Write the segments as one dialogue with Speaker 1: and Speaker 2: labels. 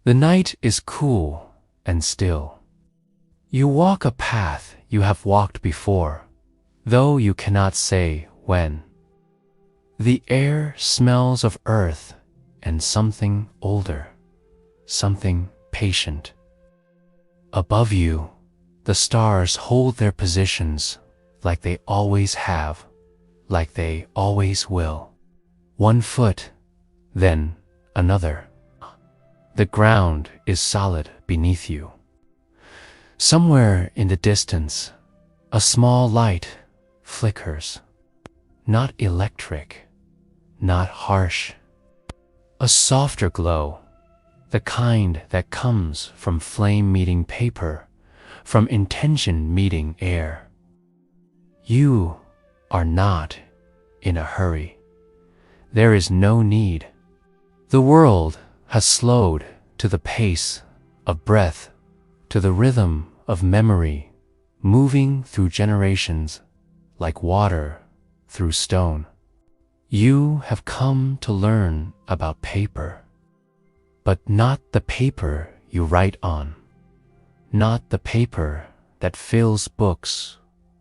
Speaker 1: The night is cool and still. You walk a path you have walked before, though you cannot say when. The air smells of earth and something older, something patient. Above you, the stars hold their positions like they always have, like they always will. One foot, then another. The ground is solid beneath you. Somewhere in the distance, a small light flickers. Not electric, not harsh. A softer glow, the kind that comes from flame meeting paper, from intention meeting air. You are not in a hurry. There is no need. The world has slowed to the pace of breath, to the rhythm of memory, moving through generations like water through stone. You have come to learn about paper, but not the paper you write on, not the paper that fills books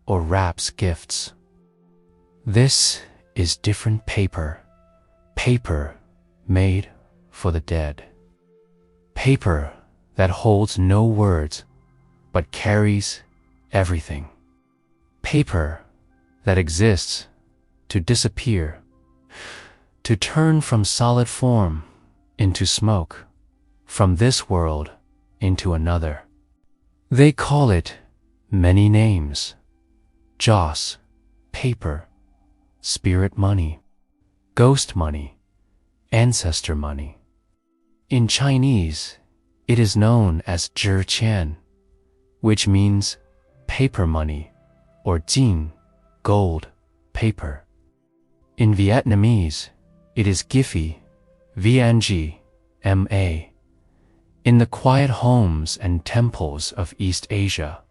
Speaker 1: or wraps gifts. This is different paper, paper made for the dead. Paper that holds no words but carries everything. Paper that exists to disappear, to turn from solid form into smoke, from this world into another. They call it many names: joss, paper, spirit money, ghost money, ancestor money. In Chinese, it is known as zhi qian, which means paper money, or jin, gold, paper. In Vietnamese, it is Giphy, Vang, Ma. In the quiet homes and temples of East Asia,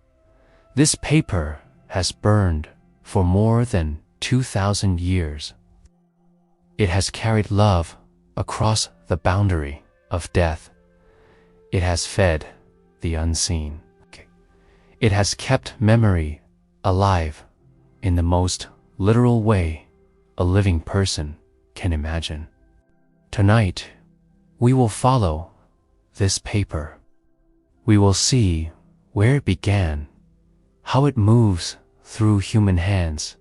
Speaker 1: this paper has burned for more than 2,000 years. It has carried love across the boundary of death. It has fed the unseen. It has kept memory alive in the most literal way a living person can imagine. Tonight, we will follow this paper. We will see where it began, how it moves through human hands,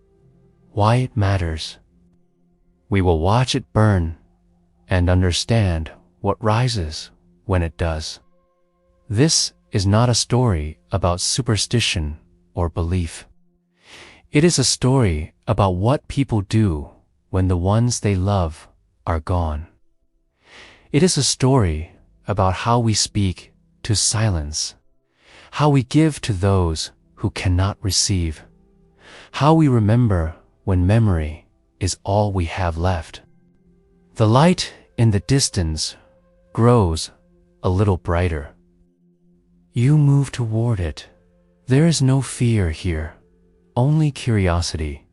Speaker 1: why it matters. We will watch it burn and understand what rises when it does. This is not a story about superstition or belief. It is a story about what people do when the ones they love are gone. It is a story about how we speak to silence, how we give to those who cannot receive, how we remember when memory is all we have left. The light in the distance grows a little brighter. You move toward it. There is no fear here, only curiosity,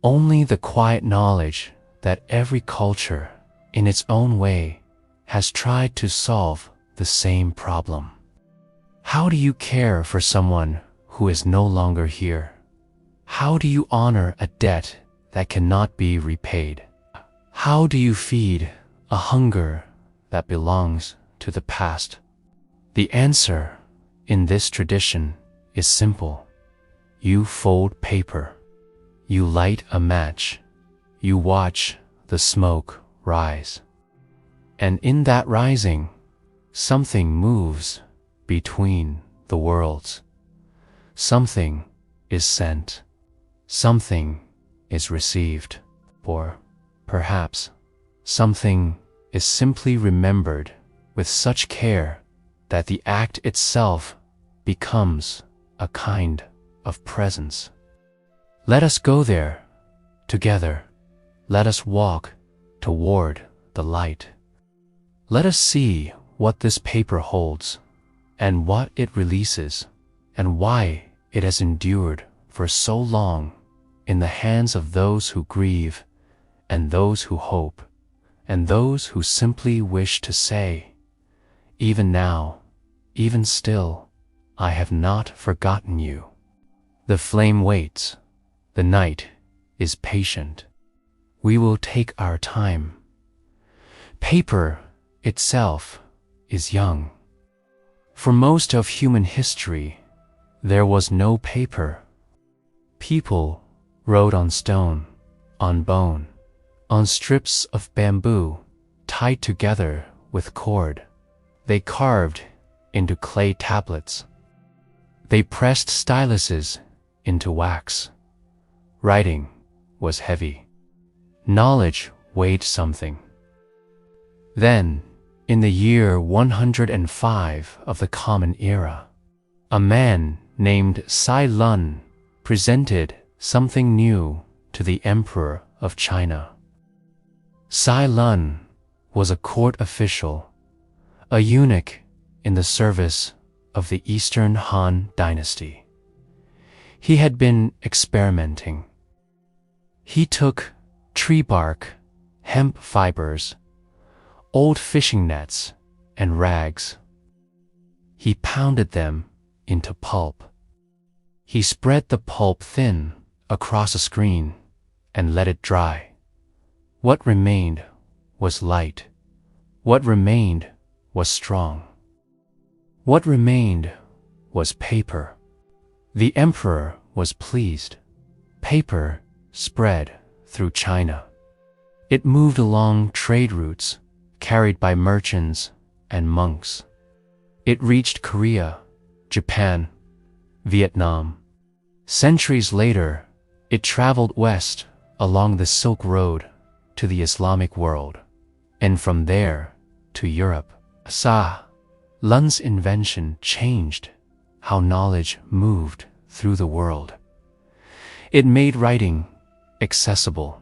Speaker 1: only the quiet knowledge that every culture, in its own way, has tried to solve the same problem. How do you care for someone who is no longer here? How do you honor a debt that cannot be repaid? How do you feed a hunger that belongs to the past? The answer in this tradition is simple. You fold paper, you light a match, you watch the smoke rise. And in that rising, something moves between the worlds. Something is sent, something is received, or perhaps something is simply remembered with such care that the act itself becomes a kind of presence. Let us go there together. Let us walk toward the light. Let us see what this paper holds, and what it releases, and why it has endured for so long in the hands of those who grieve, and those who hope, and those who simply wish to say, Even now, even still, I have not forgotten you. The flame waits, the night is patient. We will take our time. Paper itself is young. For most of human history, there was no paper. People wrote on stone, on bone, on strips of bamboo tied together with cord. They carved into clay tablets. They pressed styluses into wax. Writing was heavy. Knowledge weighed something. Then, in the year 105 of the Common Era, a man named Sai Lun presented something new to the Emperor of China. Sai Lun was a court official, a eunuch in the service of the Eastern Han Dynasty. He had been experimenting. He took tree bark, hemp fibers, old fishing nets, and rags. He pounded them into pulp. He spread the pulp thin across a screen and let it dry. What remained was light. What remained was strong. What remained was paper. The emperor was pleased. Paper spread through China. It moved along trade routes carried by merchants and monks. It reached Korea, Japan, Vietnam. Centuries later, it traveled west along the Silk Road to the Islamic world, and from there to Europe. Sai Lun's invention changed how knowledge moved through the world. It made writing accessible.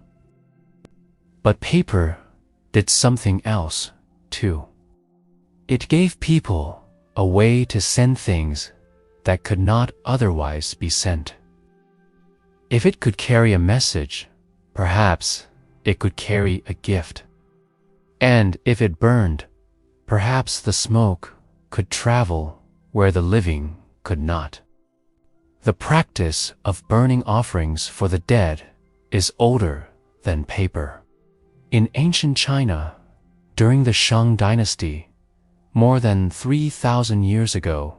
Speaker 1: But paper did something else, too. It gave people a way to send things that could not otherwise be sent. If it could carry a message, perhaps it could carry a gift. And if it burned, perhaps the smoke could travel where the living could not. The practice of burning offerings for the dead is older than paper. In ancient China, during the Shang Dynasty, more than 3,000 years ago,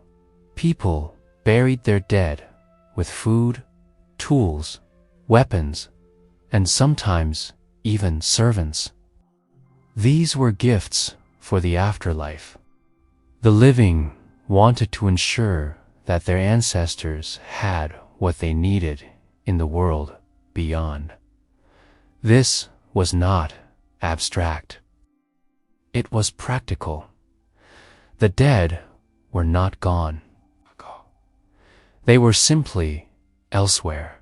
Speaker 1: people buried their dead with food, tools, weapons, and sometimes even servants. These were gifts for the afterlife. The living wanted to ensure that their ancestors had what they needed in the world beyond. This was not abstract. It was practical. The dead were not gone. They were simply elsewhere.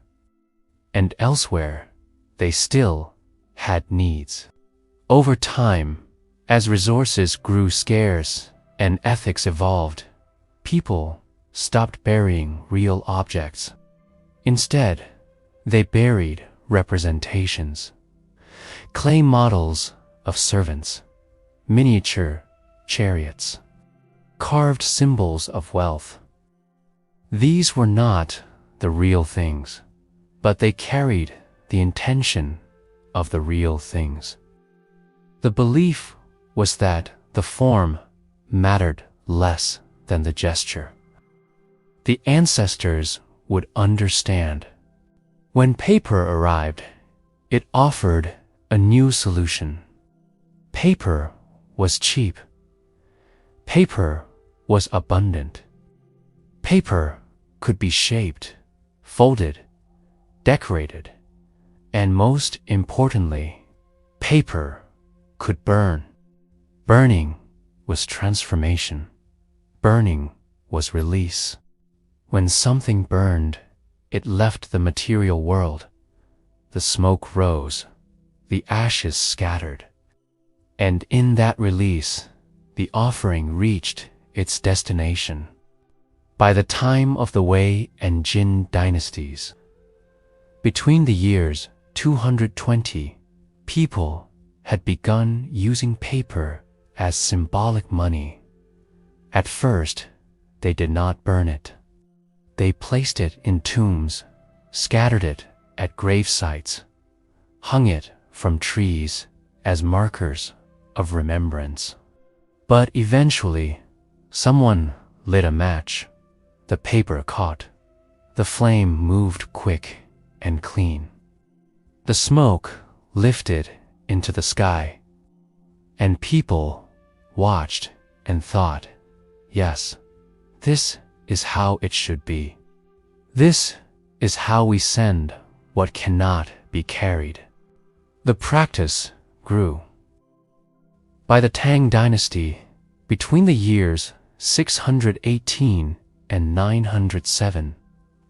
Speaker 1: And elsewhere, they still had needs. Over time, as resources grew scarce and ethics evolved, people stopped burying real objects. Instead, they buried representations, clay models of servants, miniature chariots, carved symbols of wealth. These were not the real things, but they carried the intention of the real things. The belief was that the form mattered less than the gesture. The ancestors would understand. When paper arrived, it offered a new solution. Paper was cheap. Paper was abundant. Paper could be shaped, folded, decorated, and most importantly, paper could burn. Burning was transformation. Burning was release. When something burned, it left the material world. The smoke rose, the ashes scattered, and in that release, the offering reached its destination. By the time of the Wei and Jin dynasties, between the years 220, people had begun using paper as symbolic money. At first, they did not burn it. They placed it in tombs, scattered it at grave sites, hung it from trees as markers of remembrance. But eventually, someone lit a match. The paper caught. The flame moved quick and clean. The smoke lifted into the sky, and people watched and thought, yes, this is how it should be. This is how we send what cannot be carried. The practice grew. By the Tang dynasty, between the years 618 and 907,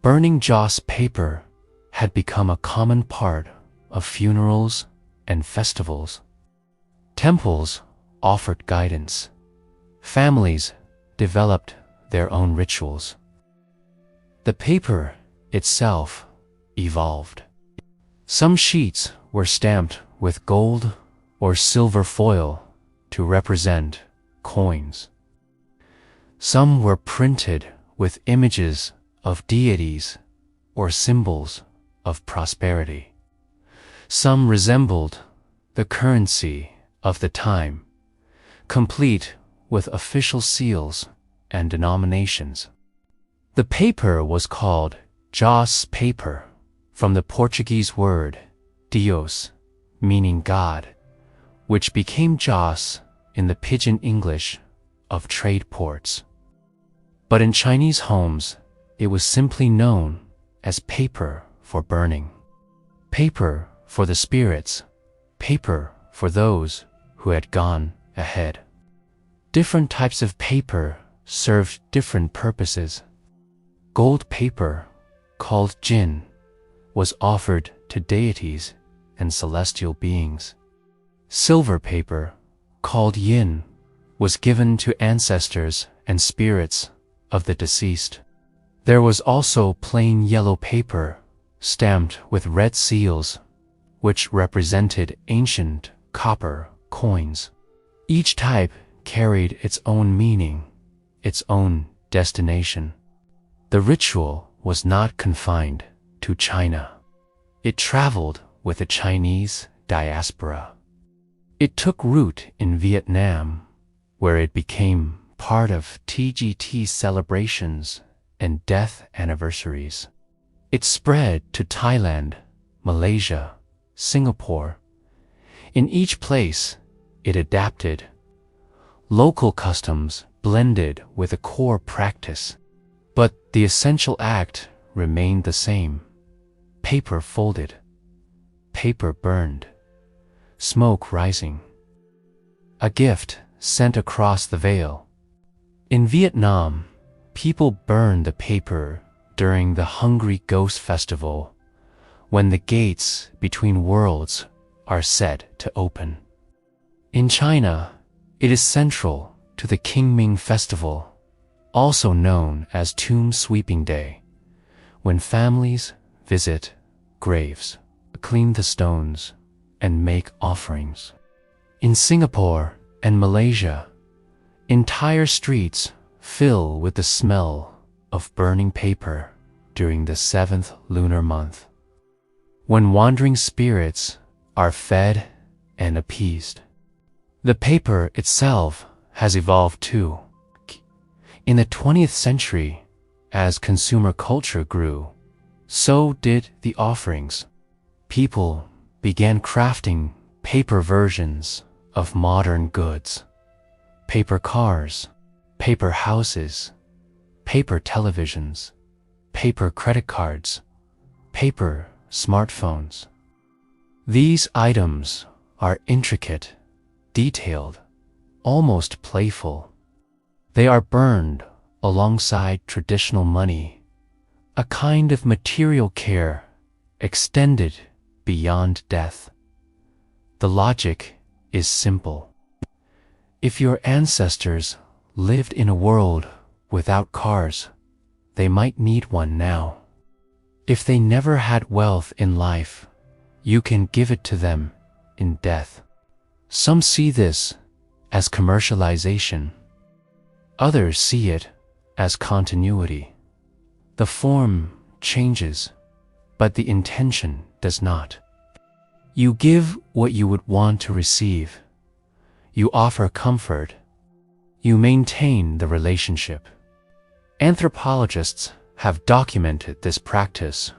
Speaker 1: burning joss paper had become a common part of funerals and festivals. Temples offered guidance. Families developed their own rituals. The paper itself evolved. Some sheets were stamped with gold or silver foil to represent coins. Some were printed with images of deities or symbols of prosperity. Some resembled the currency of the time, complete with official seals and denominations. The paper was called joss paper, from the Portuguese word Deus, meaning God, which became joss in the pidgin English of trade ports. But in Chinese homes, it was simply known as paper for burning. Paper for the spirits, paper for those who had gone ahead. Different types of paper served different purposes. Gold paper, called jin, was offered to deities and celestial beings. Silver paper, called yin, was given to ancestors and spirits of the deceased. There was also plain yellow paper, stamped with red seals, which represented ancient copper coins. Each type carried its own meaning, its own destination. The ritual was not confined to China. It traveled with the Chinese diaspora. It took root in Vietnam, where it became part of TGT celebrations and death anniversaries. It spread to Thailand, Malaysia, Singapore. In each place, it adapted. Local customs blended with a core practice, but the essential act remained the same. Paper folded, paper burned, smoke rising. A gift sent across the veil. In Vietnam, people burn the paper during the Hungry Ghost Festival, when the gates between worlds are said to open. In China, it is central to the Qingming Festival, also known as Tomb Sweeping Day, when families visit graves, clean the stones, and make offerings. In Singapore and Malaysia, entire streets fill with the smell of burning paper during the 7th lunar month, when wandering spirits are fed and appeased. The paper itself has evolved too. In the 20th century, as consumer culture grew, so did the offerings. People began crafting paper versions of modern goods. Paper cars, paper houses, paper televisions, paper credit cards, paper smartphones. These items are intricate, detailed, almost playful. They are burned alongside traditional money, a kind of material care extended beyond death. The logic is simple. If your ancestors lived in a world without cars, they might need one now. If they never had wealth in life, you can give it to them in death. Some see this as commercialization. Others see it as continuity. The form changes, but the intention does not. You give what you would want to receive. You offer comfort. You maintain the relationship. Anthropologists have documented this practice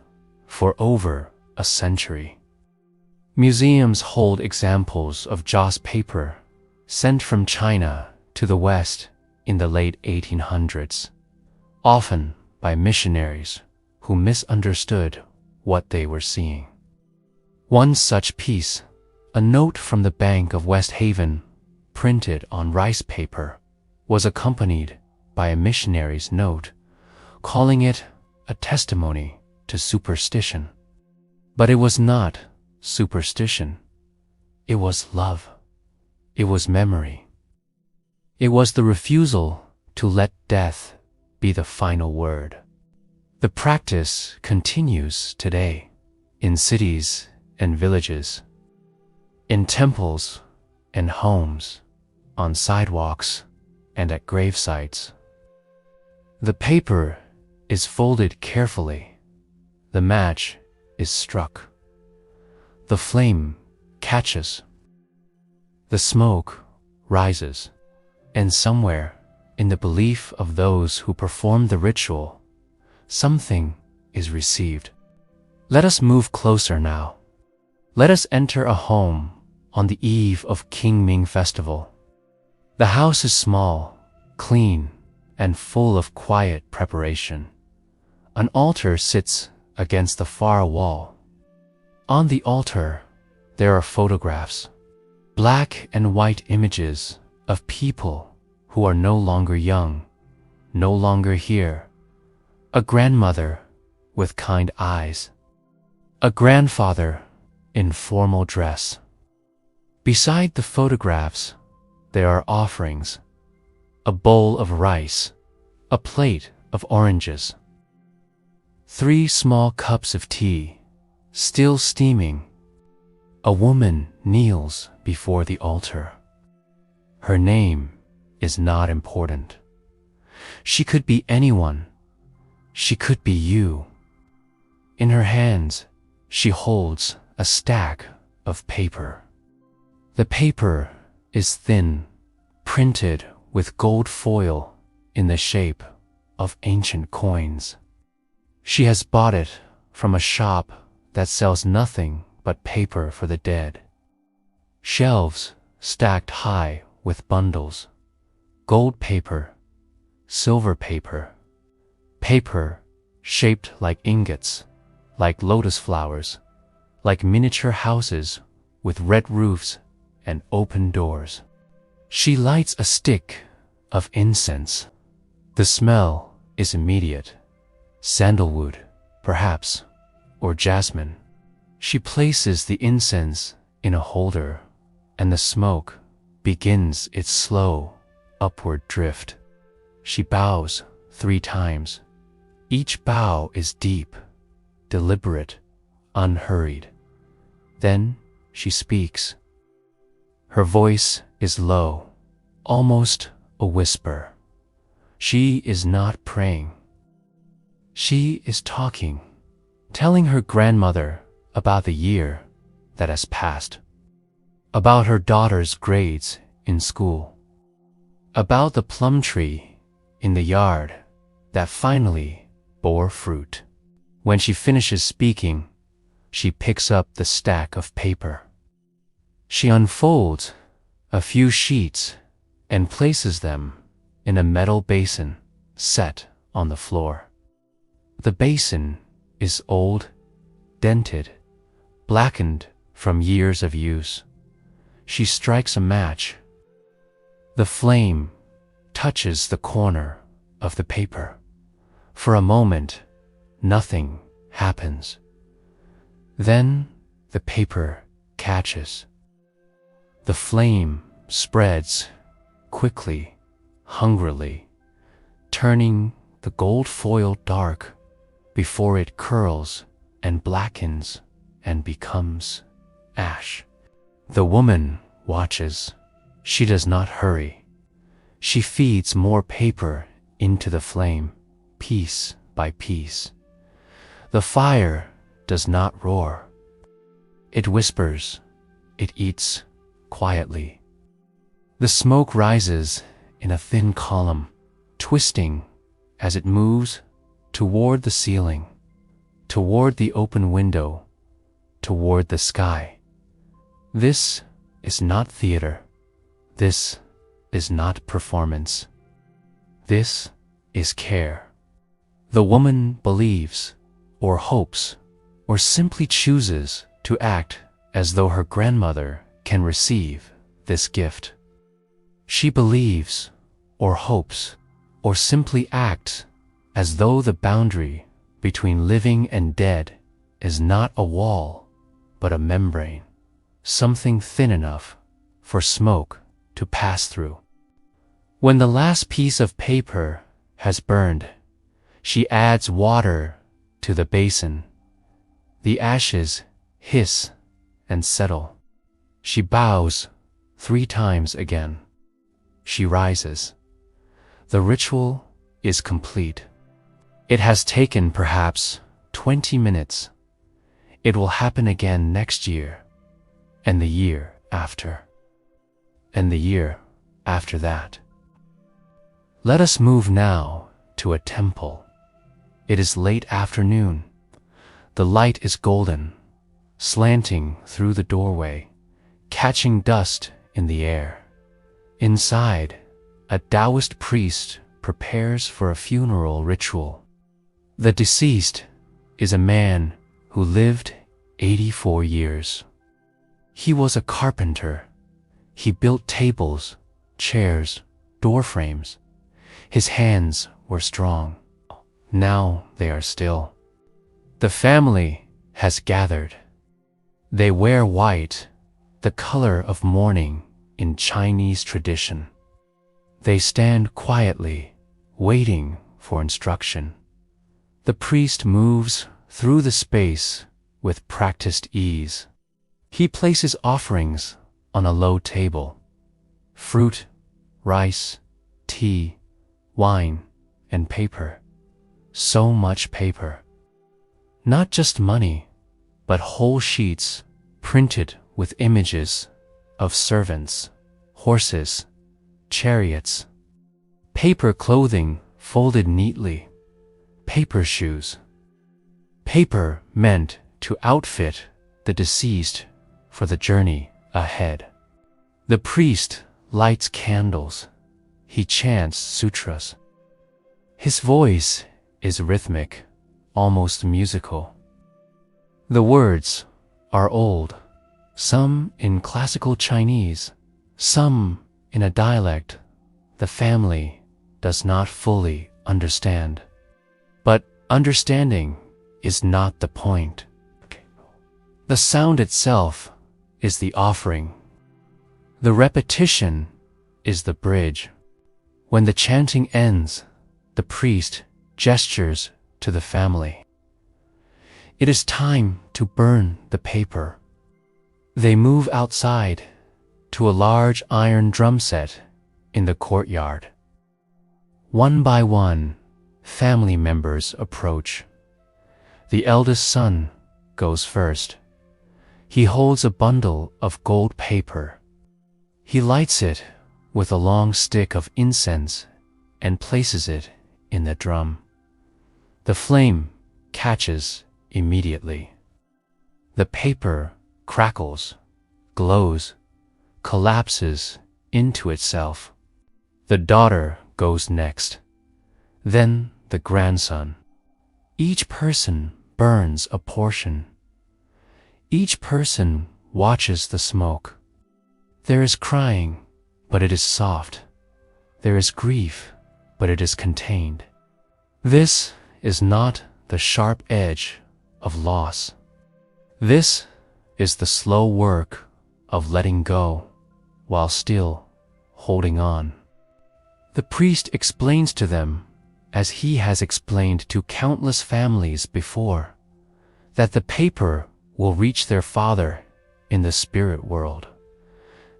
Speaker 1: for over a century. Museums hold examples of joss paper sent from China to the West in the late 1800s, often by missionaries who misunderstood what they were seeing. One such piece, a note from the Bank of West Haven, printed on rice paper, was accompanied by a missionary's note, calling it a testimony to superstition. But it was not superstition. It was love. It was memory. It was the refusal to let death be the final word. The practice continues today in cities and villages, in temples and homes, on sidewalks and at gravesites. The paper is folded carefully. The match is struck. The flame catches. The smoke rises. And somewhere in the belief of those who perform the ritual, something is received. Let us move closer now. Let us enter a home on the eve of King Ming Festival. The house is small, clean, and full of quiet preparation. An altar sits against the far wall. On the altar, there are photographs, black and white images of people who are no longer young, no longer here. A grandmother with kind eyes. A grandfather in formal dress. Beside the photographs, there are offerings. A bowl of rice, a plate of oranges. 3 small cups of tea, still steaming. A woman kneels before the altar. Her name is not important. She could be anyone. She could be you. In her hands, she holds a stack of paper. The paper is thin, printed with gold foil in the shape of ancient coins. She has bought it from a shop that sells nothing but paper for the dead. Shelves stacked high with bundles, gold paper, silver paper, paper shaped like ingots, like lotus flowers, like miniature houses with red roofs and open doors. She lights a stick of incense. The smell is immediate. Sandalwood, perhaps, or jasmine. She places the incense in a holder, and the smoke begins its slow, upward drift. She bows 3 times. Each bow is deep, deliberate, unhurried. Then she speaks. Her voice is low, almost a whisper. She is not praying. She is talking, telling her grandmother about the year that has passed, about her daughter's grades in school, about the plum tree in the yard that finally bore fruit. When she finishes speaking, she picks up the stack of paper. She unfolds a few sheets and places them in a metal basin set on the floor. The basin is old, dented, blackened from years of use. She strikes a match. The flame touches the corner of the paper. For a moment, nothing happens. Then the paper catches. The flame spreads quickly, hungrily, turning the gold foil dark before it curls and blackens and becomes ash. The woman watches. She does not hurry. She feeds more paper into the flame, piece by piece. The fire does not roar. It whispers, it eats quietly. The smoke rises in a thin column, twisting as it moves toward the ceiling, toward the open window, toward the sky. This is not theater. This is not performance. This is care. The woman believes, or hopes, or simply chooses to act as though her grandmother can receive this gift. She believes, or hopes, or simply acts as though the boundary between living and dead is not a wall, but a membrane, something thin enough for smoke to pass through. When the last piece of paper has burned, she adds water to the basin. The ashes hiss and settle. She bows 3 times again. She rises. The ritual is complete. It has taken perhaps 20 minutes. It will happen again next year, and the year after, and the year after that. Let us move now to a temple. It is late afternoon. The light is golden, slanting through the doorway, catching dust in the air. Inside, a Taoist priest prepares for a funeral ritual. The deceased is a man who lived 84 years. He was a carpenter. He built tables, chairs, door frames. His hands were strong. Now they are still. The family has gathered. They wear white, the color of mourning in Chinese tradition. They stand quietly, waiting for instruction. The priest moves through the space with practiced ease. He places offerings on a low table. Fruit, rice, tea, wine, and paper. So much paper. Not just money, but whole sheets printed with images of servants, horses, chariots. Paper clothing folded neatly. Paper shoes. Paper meant to outfit the deceased for the journey ahead. The priest lights candles. He chants sutras. His voice is rhythmic, almost musical. The words are old, some in classical Chinese, some in a dialect the family does not fully understand. But understanding is not the point. The sound itself is the offering. The repetition is the bridge. When the chanting ends, the priest gestures to the family. It is time to burn the paper. They move outside to a large iron drum set in the courtyard. One by one, family members approach. The eldest son goes first. He holds a bundle of gold paper. He lights it with a long stick of incense and places it in the drum. The flame catches immediately. The paper crackles, glows, collapses into itself. The daughter goes next, then the grandson. Each person burns a portion. Each person watches the smoke. There is crying, but it is soft. There is grief, but it is contained. This is not the sharp edge of loss. This is the slow work of letting go while still holding on. The priest explains to them, as he has explained to countless families before, that the paper will reach their father in the spirit world,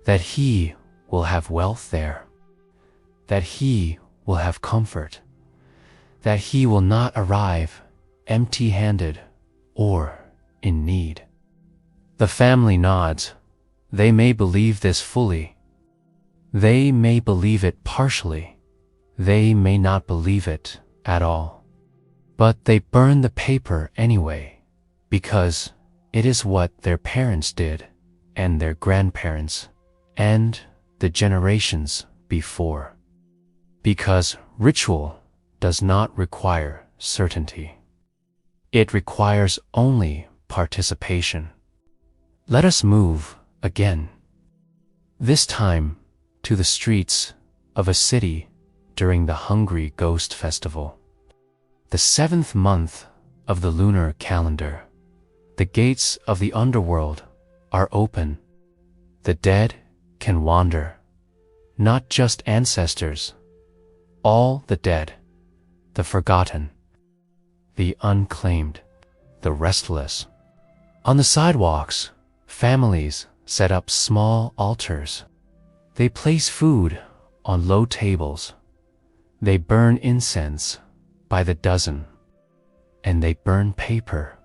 Speaker 1: that he will have wealth there. that he will have comfort, that he will not arrive empty-handed or in need. The family nods. They may believe this fully. They may believe it partially. They may not believe it at all. But they burn the paper anyway, because it is what their parents did, and their grandparents, and the generations before. Because ritual does not require certainty. It requires only participation. Let us move again. This time to the streets of a city during the Hungry Ghost Festival. The 7th month of the lunar calendar. The gates of the underworld are open. The dead can wander. Not just ancestors. All the dead. The forgotten. The unclaimed. The restless. On the sidewalks, families set up small altars. They place food on low tables. They burn incense by the dozen. And they burn paper.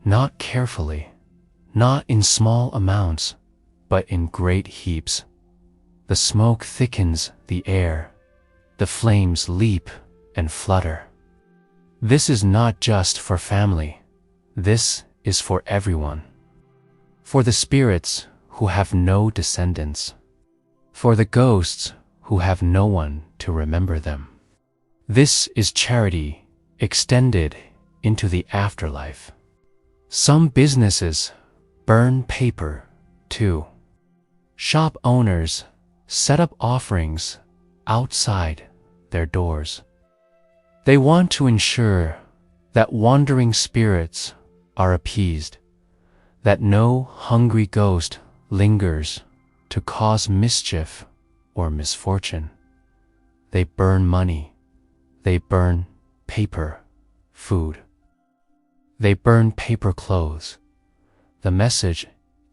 Speaker 1: Not carefully, not in small amounts, but in great heaps. The smoke thickens the air. The flames leap and flutter. This is not just for family. This is for everyone. For the spirits who have no descendants. For the ghosts who have no one to remember them. This is charity extended into the afterlife. Some businesses burn paper too. Shop owners set up offerings outside their doors. They want to ensure that wandering spirits are appeased, that no hungry ghost lingers to cause mischief or misfortune. They burn money. They burn paper, food. They burn paper clothes. The message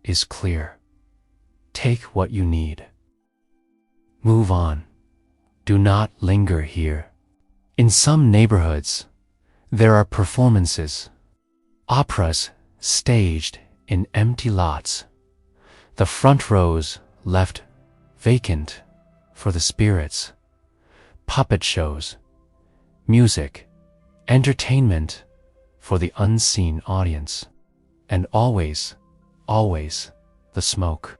Speaker 1: is clear. Take what you need. Move on. Do not linger here. In some neighborhoods, there are performances, operas staged in empty lots, the front rows left vacant for the spirits, puppet shows, music, entertainment for the unseen audience, and always, always the smoke,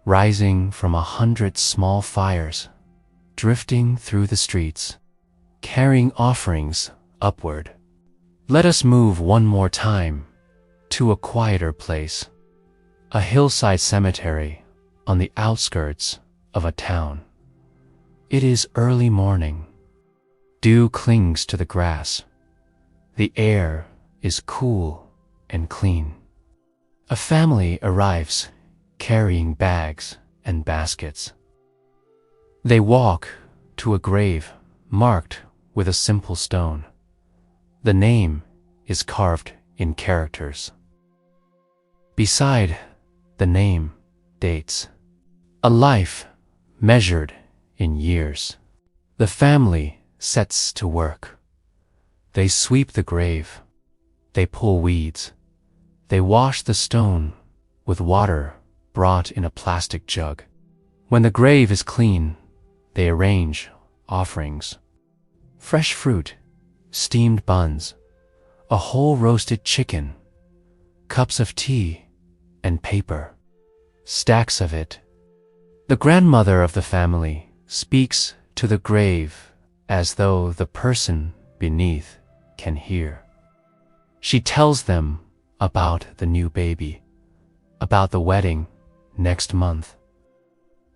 Speaker 1: rising from 100 small fires, drifting through the streets, carrying offerings upward. Let us move one more time to a quieter place, a hillside cemetery on the outskirts of a town. It is early morning. Dew clings to the grass. The air is cool and clean. A family arrives carrying bags and baskets. They walk to a grave marked with a simple stone. The name is carved in characters. Beside the name, dates. A life measured in years. The family sets to work. They sweep the grave. They pull weeds. They wash the stone with water brought in a plastic jug. When the grave is clean, they arrange offerings. Fresh fruit, steamed buns, a whole roasted chicken, cups of tea, and paper, stacks of it. The grandmother of the family speaks to the grave as though the person beneath can hear. She tells them about the new baby, about the wedding next month,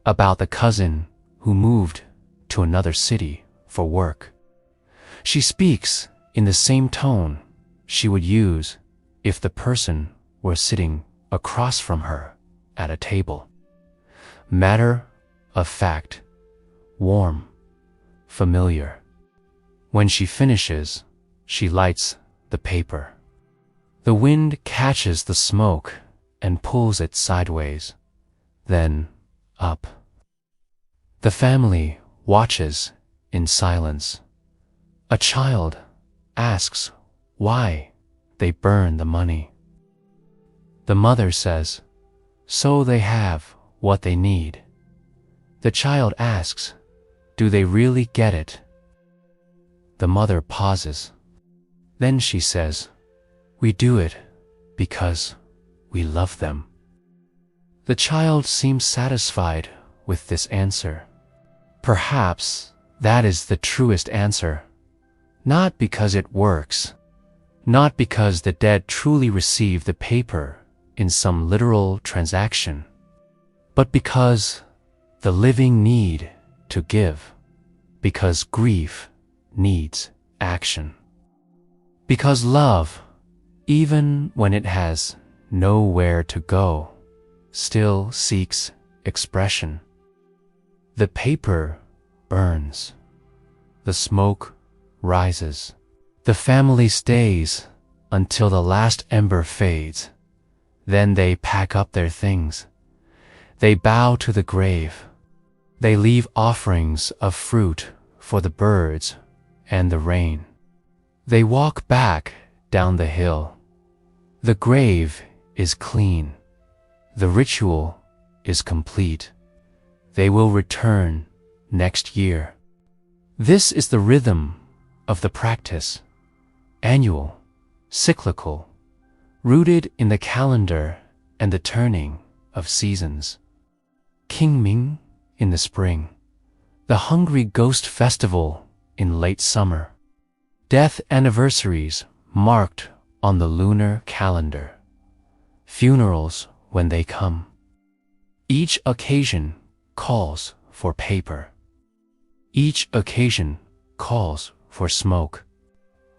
Speaker 1: about the cousin who moved to another city for work. She speaks in the same tone she would use if the person were sitting across from her at a table. Matter of fact, warm, familiar. When she finishes, she lights the paper. The wind catches the smoke and pulls it sideways, then up. The family watches in silence. A child asks why they burn the money. The mother says, so they have what they need. The child asks, do they really get it? The mother pauses. Then she says, we do it because we love them. The child seems satisfied with this answer. Perhaps that is the truest answer, not because it works, not because the dead truly receive the paper in some literal transaction, but because the living need to give, because grief needs action, because love, even when it has nowhere to go, still seeks expression. The paper burns. The smoke rises. The family stays until the last ember fades. Then they pack up their things. They bow to the grave. They leave offerings of fruit for the birds and the rain. They walk back down the hill. The grave is clean. The ritual is complete. They will return next year. This is the rhythm of the practice, annual, cyclical, rooted in the calendar and the turning of seasons. Qingming in the spring, the Hungry Ghost Festival in late summer, death anniversaries marked on the lunar calendar, funerals when they come. Each occasion calls for paper. Each occasion calls for smoke.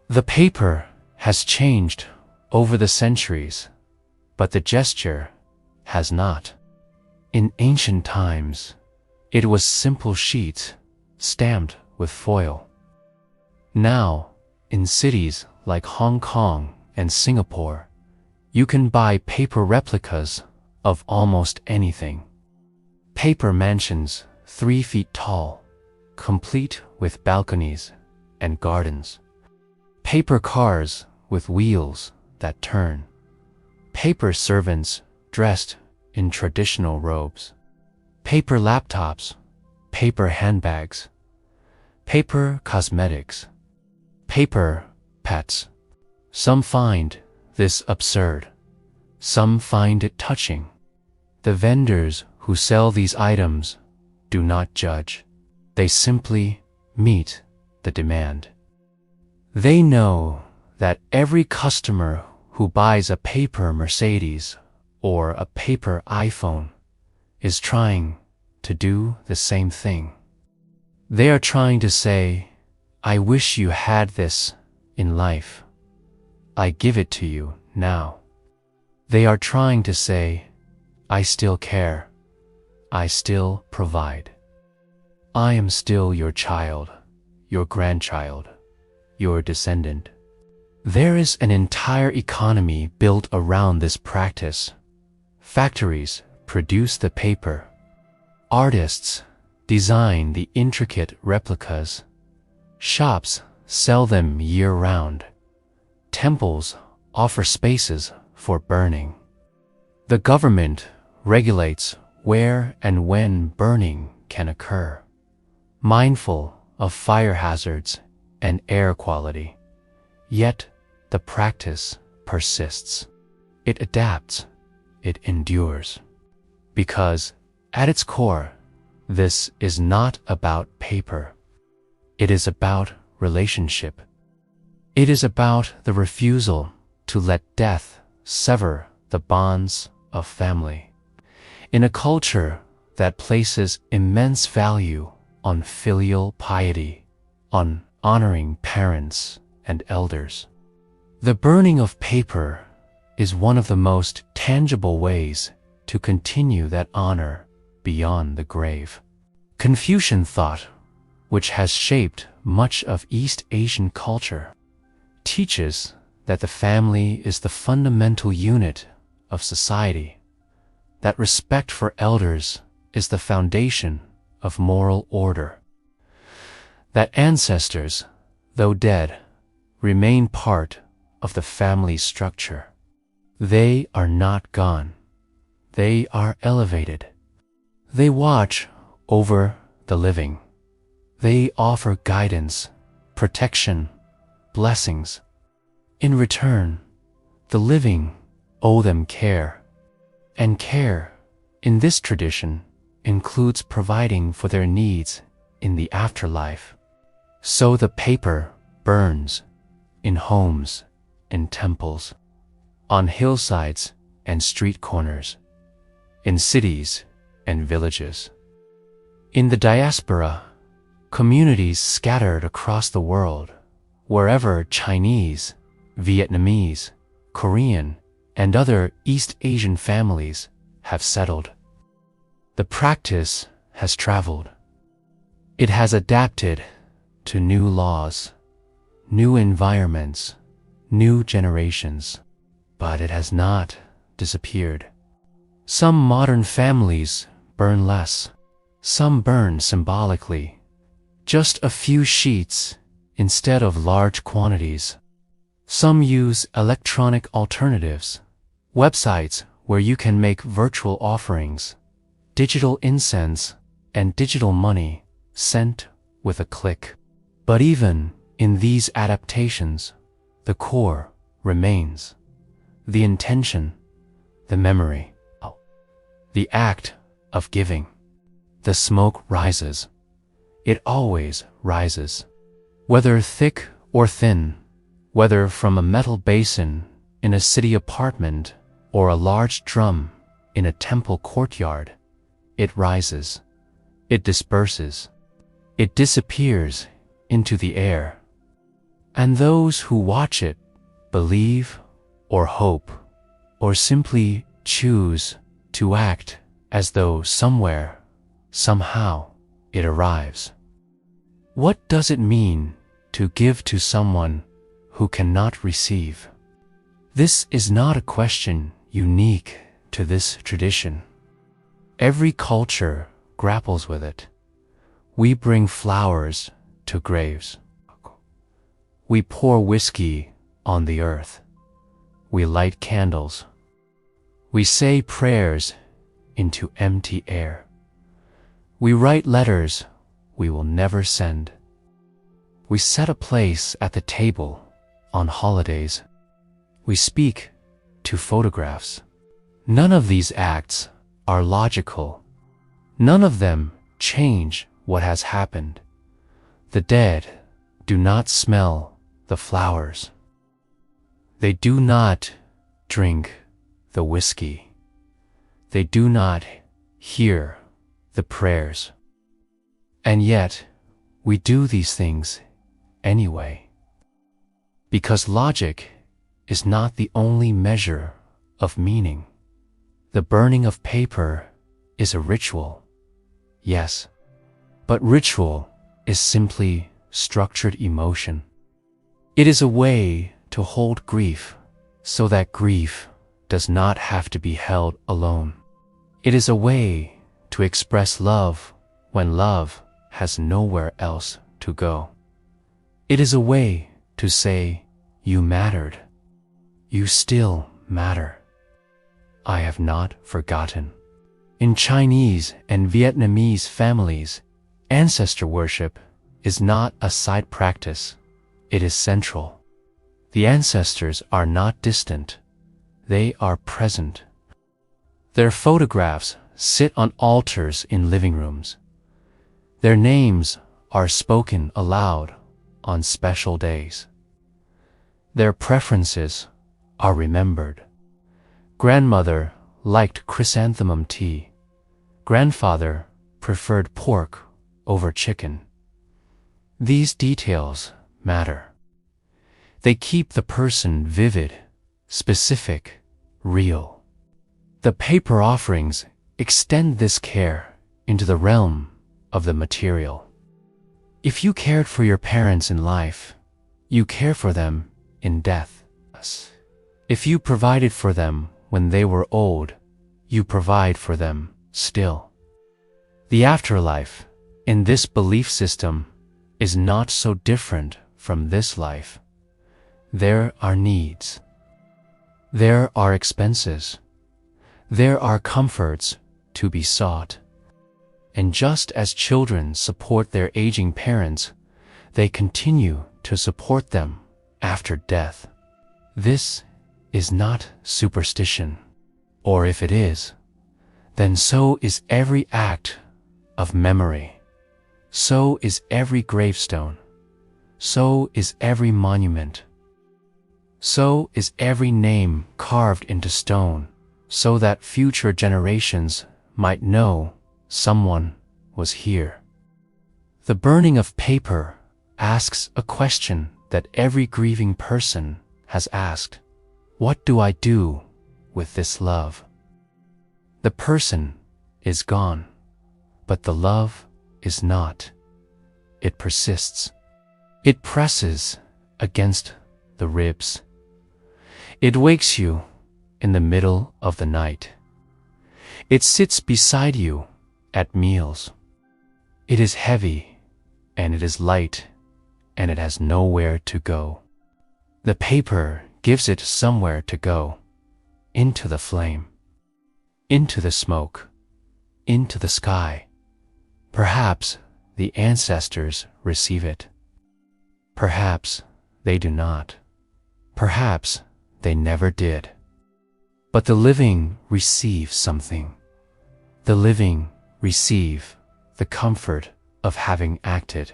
Speaker 1: The paper has changed over the centuries, but the gesture has not. In ancient times, it was simple sheets stamped with foil. Now, in cities like Hong Kong and Singapore, you can buy paper replicas of almost anything. Paper mansions 3 feet tall, complete with balconies and gardens. Paper cars with wheels that turn. Paper servants dressed in traditional robes. Paper laptops, paper handbags, paper cosmetics, paper pets. Some find this absurd. Some find it touching. The vendors who sell these items do not judge. They simply meet the demand. They know that every customer who buys a paper Mercedes or a paper iPhone is trying to do the same thing. They are trying to say, I wish you had this in life. I give it to you now. They are trying to say, I still care. I still provide. I am still your child, your grandchild, your descendant. There is an entire economy built around this practice. Factories produce the paper. Artists design the intricate replicas. Shops sell them year-round. Temples offer spaces for burning. The government regulates where and when burning can occur, mindful of fire hazards and air quality. Yet the practice persists. It adapts. It endures. Because at its core, this is not about paper. It is about relationship. It is about the refusal to let death sever the bonds of family. In a culture that places immense value on filial piety, on honoring parents and elders, the burning of paper is one of the most tangible ways to continue that honor beyond the grave. Confucian thought, which has shaped much of East Asian culture, teaches that the family is the fundamental unit of society, that respect for elders is the foundation of moral order, that ancestors, though dead, remain part of the family structure. They are not gone. They are elevated. They watch over the living. They offer guidance, protection, blessings. In return, the living owe them care. And care, in this tradition, includes providing for their needs in the afterlife. So the paper burns in homes and temples, on hillsides and street corners, in cities and villages. In the diaspora, communities scattered across the world, wherever Chinese, Vietnamese, Korean, and other East Asian families have settled, the practice has traveled. It has adapted to new laws, new environments, new generations, but it has not disappeared. Some modern families burn less. Some burn symbolically, just a few sheets instead of large quantities. Some use electronic alternatives, websites where you can make virtual offerings, digital incense, and digital money sent with a click. But even in these adaptations, the core remains. The intention, the memory, the act of giving. The smoke rises. It always rises. Whether thick or thin, whether from a metal basin in a city apartment or a large drum in a temple courtyard, it rises. It disperses. It disappears into the air. And those who watch it believe or hope or simply choose to act as though somewhere, somehow, it arrives. What does it mean to give to someone who cannot receive? This is not a question unique to this tradition. Every culture grapples with it. We bring flowers to graves. We pour whiskey on the earth. We light candles. We say prayers into empty air. We write letters we will never send. We set a place at the table on holidays. We speak to photographs. None of these acts are logical. None of them change what has happened. The dead do not smell the flowers. They do not drink the whiskey. They do not hear the prayers. And yet, we do these things anyway. Because logic is not the only measure of meaning. The burning of paper is a ritual, yes, but ritual is simply structured emotion. It is a way to hold grief so that grief does not have to be held alone. It is a way to express love when love has nowhere else to go. It is a way to say, you mattered. You still matter. I have not forgotten. In Chinese and Vietnamese families, ancestor worship is not a side practice. It is central. The ancestors are not distant. They are present. Their photographs sit on altars in living rooms. Their names are spoken aloud on special days. Their preferences are remembered. Grandmother liked chrysanthemum tea. Grandfather preferred pork over chicken. These details matter. They keep the person vivid, specific, real. The paper offerings extend this care into the realm of the material. If you cared for your parents in life, you care for them in death. If you provided for them when they were old, you provide for them still. The afterlife, in this belief system, is not so different from this life. There are needs. There are expenses. There are comforts to be sought. And just as children support their aging parents, they continue to support them after death. This is not superstition, or if it is, then so is every act of memory. So is every gravestone. So is every monument. So is every name carved into stone, so that future generations might know someone was here. The burning of paper asks a question that every grieving person has asked. What do I do with this love? The person is gone, but the love is not. It persists. It presses against the ribs. It wakes you in the middle of the night. It sits beside you at meals. It is heavy, and it is light, and it has nowhere to go. The paper gives it somewhere to go, into the flame, into the smoke, into the sky. Perhaps the ancestors receive it. Perhaps they do not. Perhaps they never did. But the living receive something. The living receive the comfort of having acted.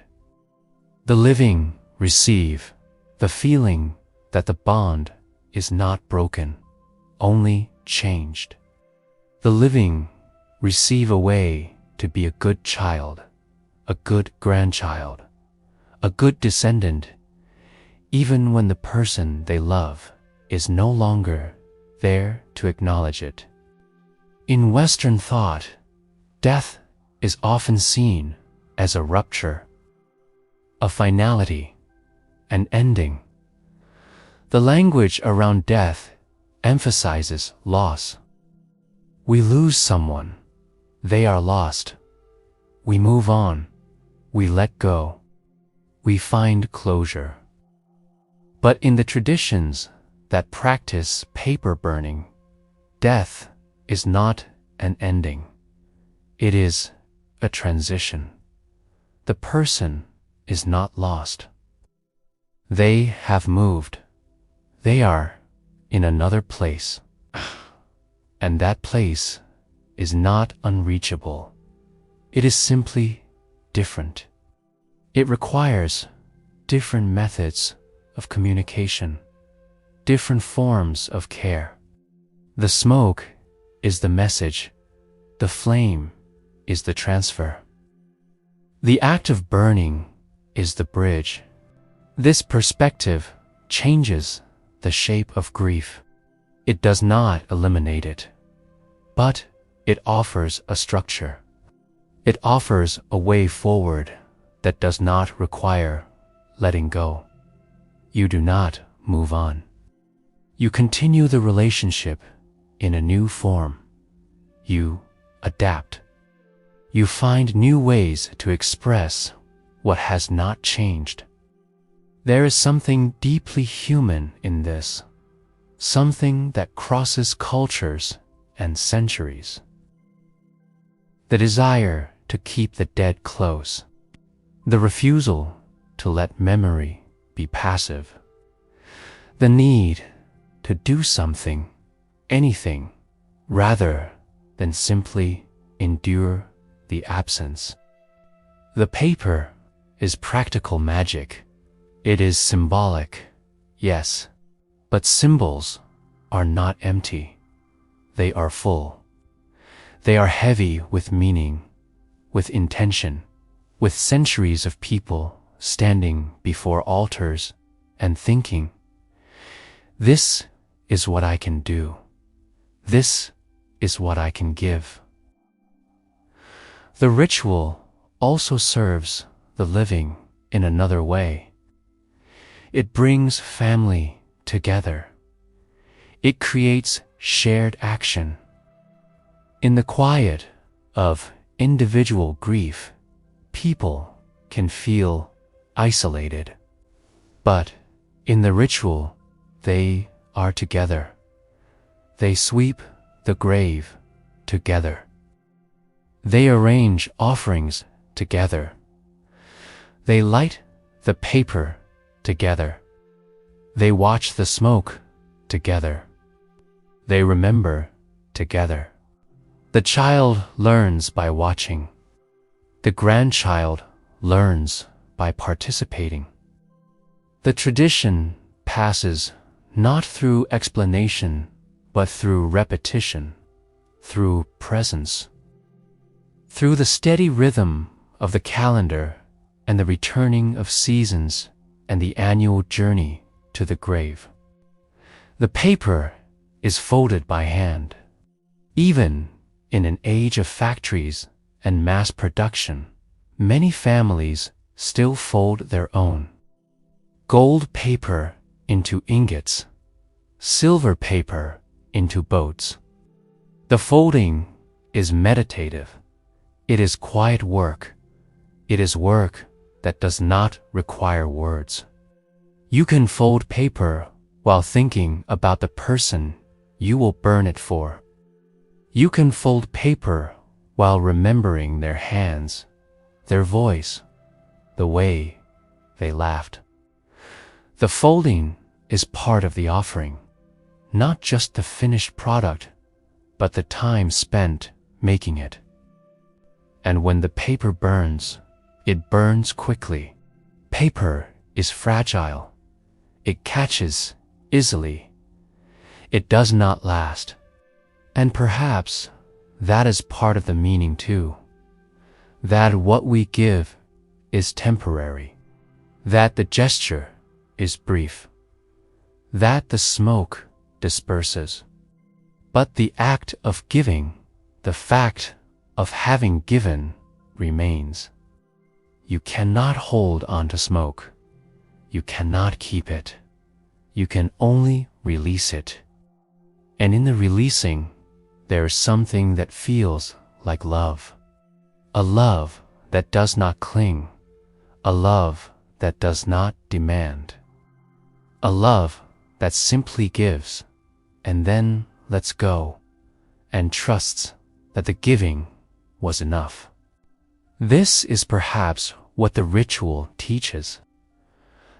Speaker 1: The living receive the feeling that the bond is not broken, only changed. The living receive a way to be a good child, a good grandchild, a good descendant, even when the person they love is no longer there to acknowledge it. In Western thought, death is often seen as a rupture, a finality, an ending. The language around death emphasizes loss. We lose someone, they are lost. We move on, we let go, we find closure. But in the traditions that practice paper burning, death is not an ending. It is a transition. The person is not lost. They have moved. They are in another place. And that place is not unreachable. It is simply different. It requires different methods of communication, different forms of care. The smoke is the message. The flame is the transfer. The act of burning is the bridge. This perspective changes the shape of grief. It does not eliminate it, but it offers a structure. It offers a way forward that does not require letting go. You do not move on. You continue the relationship in a new form. You adapt. You find new ways to express what has not changed. There is something deeply human in this, something that crosses cultures and centuries. The desire to keep the dead close, the refusal to let memory be passive, the need to do something, anything, rather than simply endure the absence. The paper is practical magic. It is symbolic, yes, but symbols are not empty. They are full. They are heavy with meaning, with intention, with centuries of people standing before altars and thinking, this is what I can do. This is what I can give. The ritual also serves the living in another way. It brings family together. It creates shared action. In the quiet of individual grief, people can feel isolated. But in the ritual, they are together. They sweep the grave together. They arrange offerings together. They light the paper together. They watch the smoke together. They remember together. The child learns by watching. The grandchild learns by participating. The tradition passes not through explanation, but through repetition, through presence, through the steady rhythm of the calendar and the returning of seasons and the annual journey to the grave. The paper is folded by hand. Even in an age of factories and mass production, many families still fold their own. Gold paper into ingots, silver paper into boats. The folding is meditative. It is quiet work. It is work that does not require words. You can fold paper while thinking about the person you will burn it for. You can fold paper while remembering their hands, their voice, the way they laughed. The folding is part of the offering, not just the finished product, but the time spent making it. And when the paper burns, it burns quickly. Paper is fragile. It catches easily. It does not last. And perhaps that is part of the meaning too. That what we give is temporary. That the gesture is brief. That the smoke disperses. But the act of giving, the fact of having given, remains. You cannot hold on to smoke. You cannot keep it. You can only release it. And in the releasing, there is something that feels like love. A love that does not cling. A love that does not demand. A love that simply gives and then lets go and trusts that the giving was enough. This is perhaps what the ritual teaches.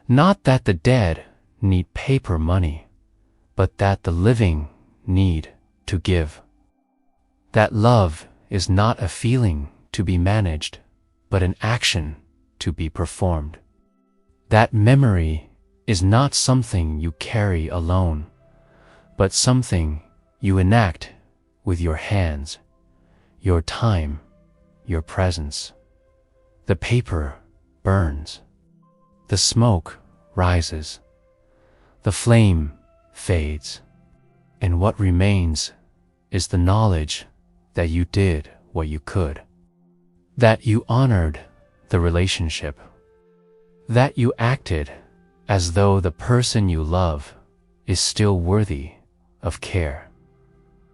Speaker 1: Not that the dead need paper money, but that the living need to give. That love is not a feeling to be managed, but an action to be performed. That memory is not something you carry alone, but something you enact with your hands, your time, your presence. The paper burns. The smoke rises. The flame fades. And what remains is the knowledge that you did what you could. That you honored the relationship. That you acted as though the person you love is still worthy of care.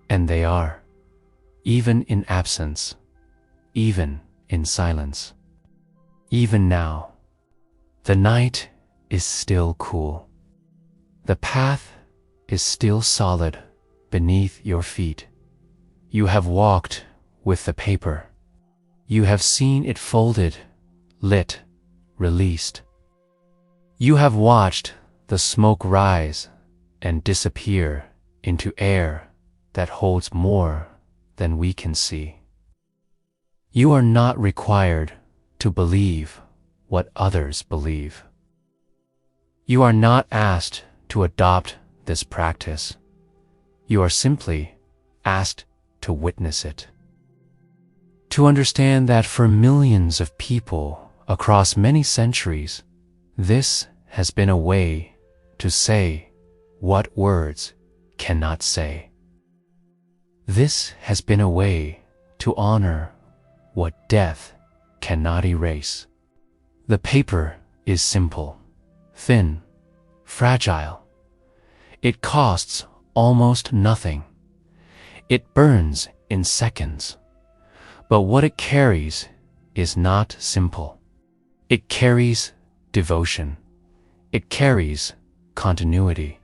Speaker 1: And they are, even in absence, even in silence. Even now, the night is still cool. The path is still solid beneath your feet. You have walked with the paper. You have seen it folded, lit, released. You have watched the smoke rise and disappear into air that holds more than we can see. You are not required to believe what others believe. You are not asked to adopt this practice. You are simply asked to witness it. To understand that for millions of people across many centuries, this has been a way to say what words cannot say. This has been a way to honor what death cannot erase. The paper is simple, thin, fragile. It costs almost nothing. It burns in seconds. But what it carries is not simple. It carries devotion. It carries continuity.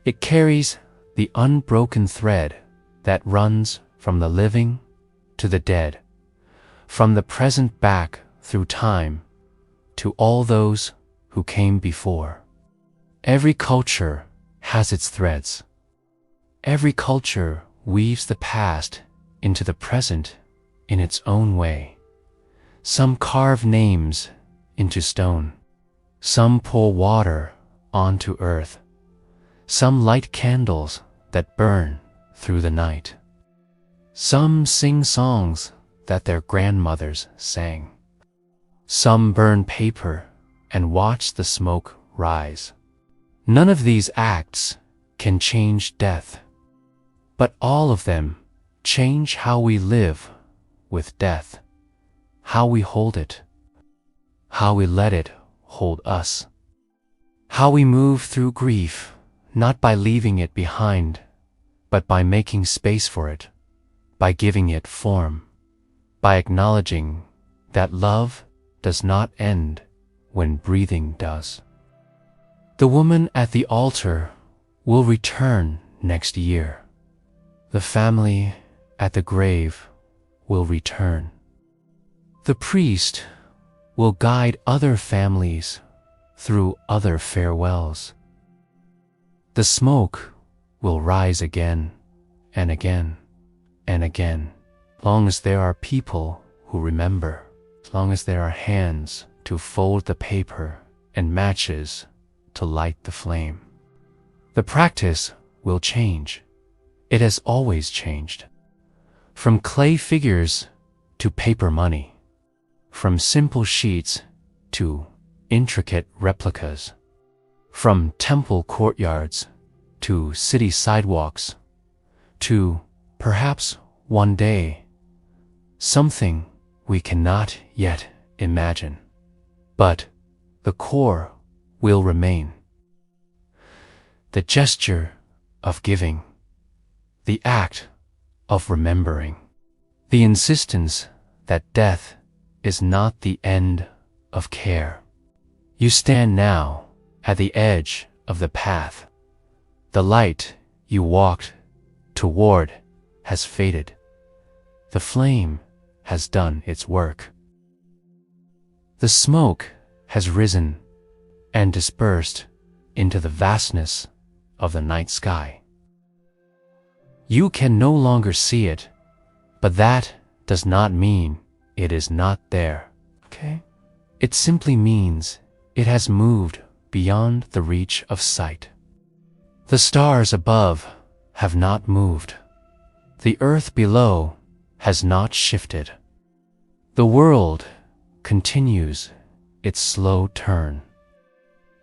Speaker 1: It carries the unbroken thread that runs from the living to the dead, from the present back through time to all those who came before. Every culture has its threads. Every culture weaves the past into the present in its own way. Some carve names into stone. Some pour water onto earth. Some light candles that burn through the night. Some sing songs that their grandmothers sang. Some burn paper and watch the smoke rise. None of these acts can change death, but all of them change how we live with death, how we hold it, how we let it hold us, how we move through grief, not by leaving it behind, but by making space for it, by giving it form, by acknowledging that love does not end when breathing does. The woman at the altar will return next year. The family at the grave will return. The priest will guide other families through other farewells. The smoke will rise again and again and again, as long as there are people who remember, as long as there are hands to fold the paper and matches to light the flame. The practice will change. It has always changed. From clay figures to paper money, from simple sheets to intricate replicas, from temple courtyards to city sidewalks, to perhaps one day something we cannot yet imagine, but the core will remain. The gesture of giving, the act of remembering, the insistence that death is not the end of care. You stand now at the edge of the path. The light you walked toward has faded. The flame has done its work. The smoke has risen and dispersed into the vastness of the night sky. You can no longer see it, but that does not mean it is not there, okay? It simply means it has moved beyond the reach of sight. The stars above have not moved. The earth below has not shifted. The world continues its slow turn.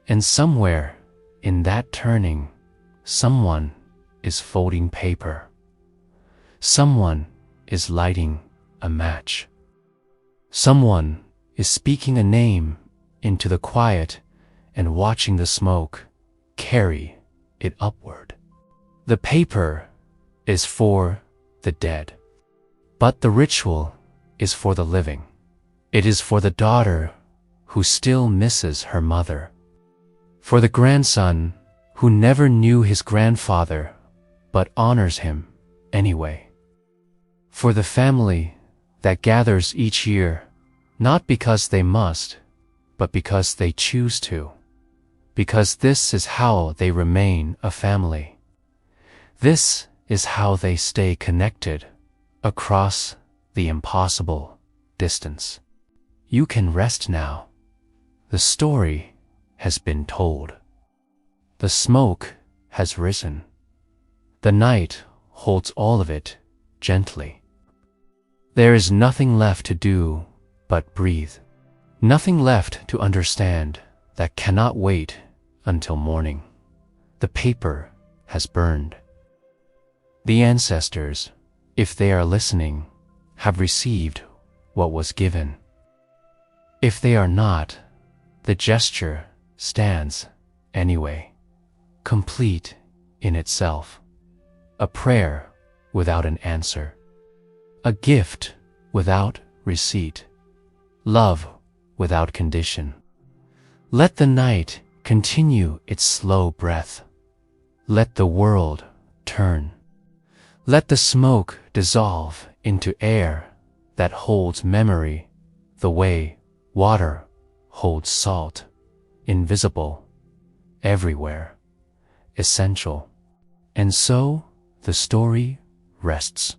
Speaker 1: And somewhere in that turning, someone is folding paper. Someone is lighting a match. Someone is speaking a name into the quiet and watching the smoke carry it upward. The paper is for the dead, but the ritual is for the living. It is for the daughter who still misses her mother, for the grandson who never knew his grandfather but honors him anyway, for the family that gathers each year not because they must, but because they choose to, because this is how they remain a family. This is how they stay connected across the impossible distance. You can rest now. The story has been told. The smoke has risen. The night holds all of it gently. There is nothing left to do but breathe. Nothing left to understand that cannot wait until morning. The paper has burned. The ancestors, if they are listening, have received what was given. If they are not, the gesture stands anyway, complete in itself. A prayer without an answer. A gift without receipt. Love without condition. Let the night continue its slow breath. Let the world turn. Let the smoke dissolve into air that holds memory the way water holds salt, invisible, everywhere, essential. And so the story rests.